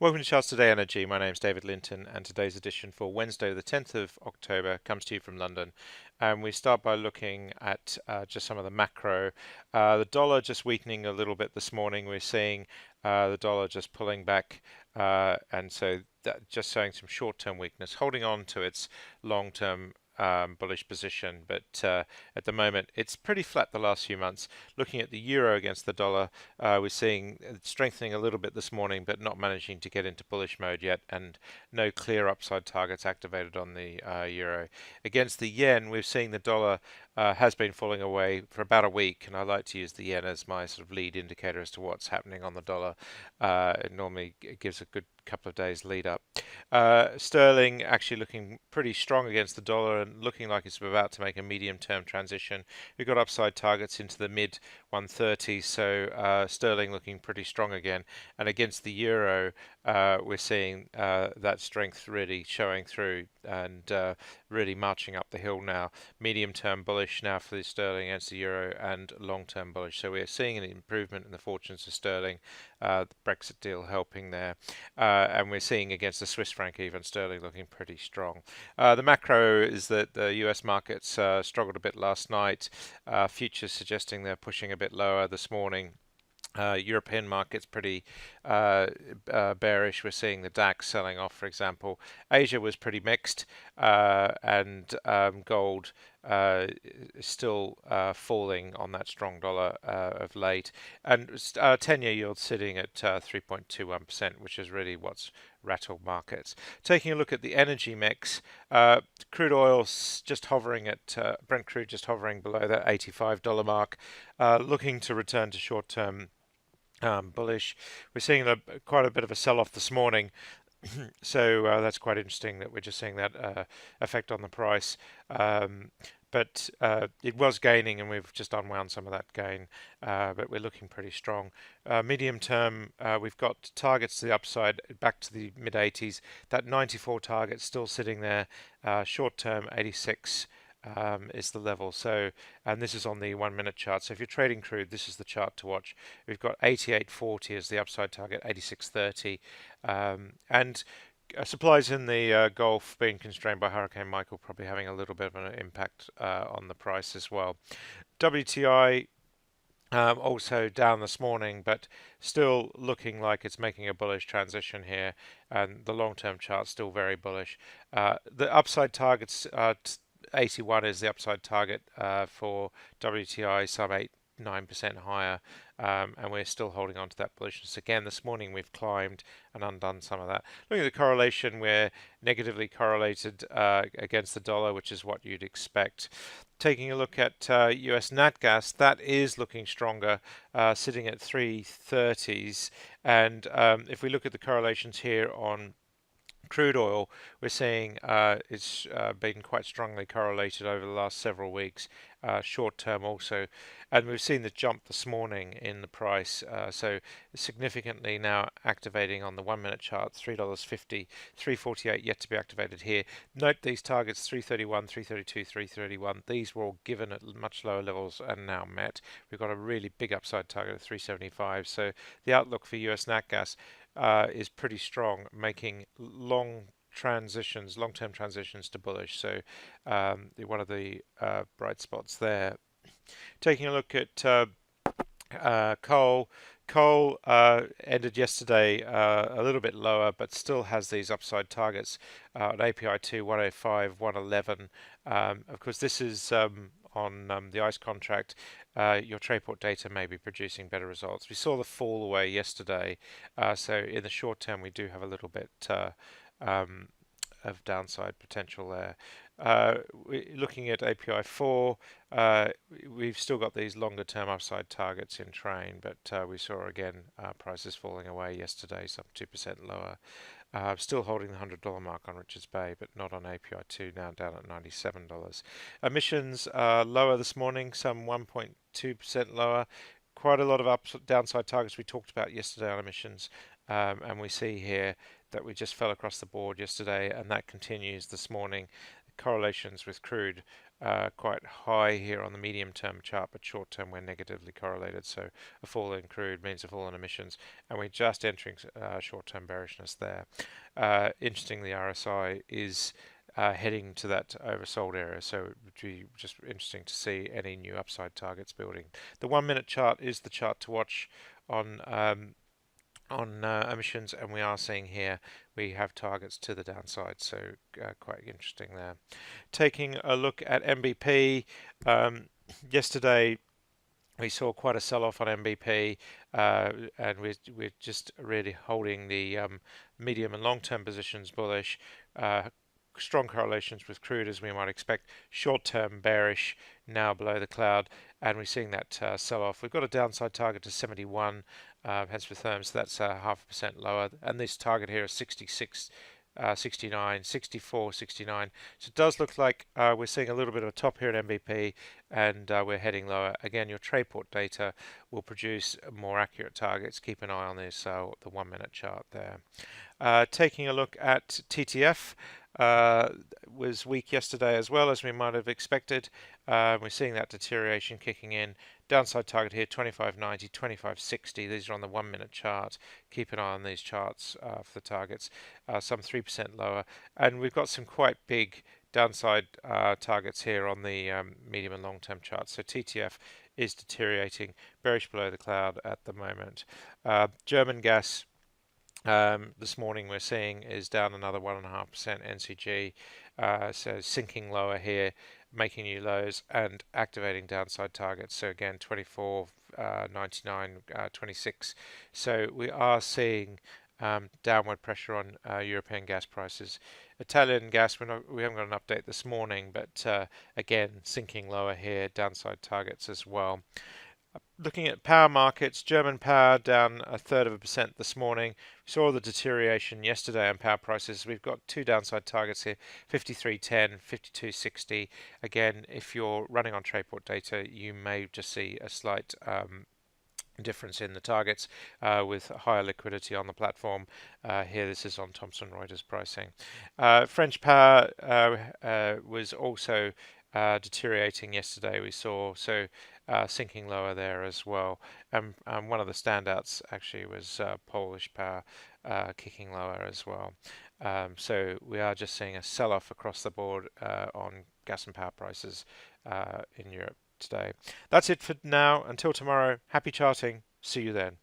Welcome to Charts Today Energy. My name's David Linton, and today's edition for Wednesday, the 10th of October, comes to you from London. And we start by looking at just some of the macro. The dollar just weakening a little bit this morning. We're seeing the dollar just pulling back, and so that just showing some short-term weakness, holding on to its long-term bullish position, but at the moment it's pretty flat the last few months. Looking at the euro against the dollar, we're seeing it strengthening a little bit this morning, but not managing to get into bullish mode yet, and no clear upside targets activated on the euro. Against the yen, we're seeing the dollar has been falling away for about a week, and I like to use the yen as my sort of lead indicator as to what's happening on the dollar. It normally gives a good couple of days lead up. Sterling actually looking pretty strong against the dollar and looking like it's about to make a medium-term transition. We've got upside targets into the mid 130s, so sterling looking pretty strong again. And against the euro, we're seeing that strength really showing through and really marching up the hill now. Medium-term bullish now for the sterling against the euro, and long-term bullish. So we're seeing an improvement in the fortunes of sterling. The Brexit deal helping there, and we're seeing against the Swiss franc even sterling looking pretty strong. The macro is that the US markets struggled a bit last night. Futures suggesting they're pushing a bit lower this morning. European markets pretty bearish. We're seeing the DAX selling off, for example. Asia was pretty mixed, and gold is still falling on that strong dollar of late. And 10-year yield sitting at 3.21%, which is really what's rattled markets. Taking a look at the energy mix, crude oil just hovering at Brent crude just hovering below that $85 mark, looking to return to short-term bullish. We're seeing quite a bit of a sell-off this morning, so that's quite interesting that we're just seeing that effect on the price. But it was gaining, and we've just unwound some of that gain, but we're looking pretty strong. Medium term, we've got targets to the upside back to the mid 80s. That 94 target still sitting there. Short term, 86. Is the level. So, and this is on the 1 minute chart. So if you're trading crude, this is the chart to watch. We've got 88.40 as the upside target, 86.30, and supplies in the Gulf being constrained by Hurricane Michael, probably having a little bit of an impact on the price as well. WTI also down this morning, but still looking like it's making a bullish transition here, and the long-term chart still very bullish. The upside targets 81 is the upside target for WTI, some 8-9% higher, and we're still holding on to that bullishness. Again, this morning we've climbed and undone some of that. Looking at the correlation, we're negatively correlated against the dollar, which is what you'd expect. Taking a look at US NatGas, that is looking stronger, sitting at 330s, and if we look at the correlations here on crude oil, we're seeing it's been quite strongly correlated over the last several weeks, short term also, and we've seen the jump this morning in the price, so significantly now activating on the 1 minute chart, $3.50, 348 yet to be activated here. Note these targets 331, 332, 331, these were all given at much lower levels and now met. We've got a really big upside target of 375, so the outlook for US NatGas is pretty strong, making long-term transitions to bullish. So one of the bright spots there. Taking a look at coal. Coal ended yesterday a little bit lower, but still has these upside targets on API2, 105, 111. Of course, this is on the ICE contract. Your Trayport data may be producing better results. We saw the fall away yesterday, so in the short term we do have a little bit of downside potential there. Looking at API 4, we've still got these longer term upside targets in train, but we saw again prices falling away yesterday, some 2% lower. Still holding the $100 mark on Richards Bay, but not on API2, now down at $97. Emissions lower this morning, some 1.2% lower. Quite a lot of downside targets we talked about yesterday on emissions, and we see here that we just fell across the board yesterday, and that continues this morning. correlations with crude quite high here on the medium-term chart, but short-term we're negatively correlated. So a fall in crude means a fall in emissions, and we're just entering short-term bearishness there. Interestingly, the RSI is heading to that oversold area, so it would be just interesting to see any new upside targets building. The 1-minute chart is the chart to watch on emissions, and we are seeing here we have targets to the downside, so quite interesting there. Taking a look at MBP, yesterday we saw quite a sell-off on MBP, and we're just really holding the medium and long-term positions bullish. Strong correlations with crude, as we might expect. Short-term bearish, now below the cloud, and we're seeing that sell-off. We've got a downside target to 71 pence per therm, so that's 0.5% lower. And this target here is 66, 69, 64, 69. So it does look like we're seeing a little bit of a top here at MBP, and we're heading lower. Again, your Trayport data will produce more accurate targets. Keep an eye on this, the 1-minute chart there. Taking a look at TTF, was weak yesterday as well, as we might have expected. We're seeing that deterioration kicking in. Downside target here 25.90, 25.60. These are on the 1-minute chart. Keep an eye on these charts for the targets. Some 3% lower, and we've got some quite big downside targets here on the medium and long-term charts. So TTF is deteriorating, bearish below the cloud at the moment. German gas, this morning we're seeing is down another 1.5% NCG, so sinking lower here, making new lows and activating downside targets. So again, 24, 99, 26. So we are seeing downward pressure on European gas prices. Italian gas, we haven't got an update this morning, but again, sinking lower here, downside targets as well. Looking at power markets, German power down 1/3% this morning. We saw the deterioration yesterday on power prices. We've got two downside targets here, 53.10, 52.60. Again, if you're running on Trayport data, you may just see a slight difference in the targets with higher liquidity on the platform. Here this is on Thomson Reuters pricing. French power was also deteriorating yesterday, we saw, so sinking lower there as well. And one of the standouts actually was Polish power kicking lower as well. So we are just seeing a sell-off across the board on gas and power prices in Europe today. That's it for now. Until tomorrow, happy charting. See you then.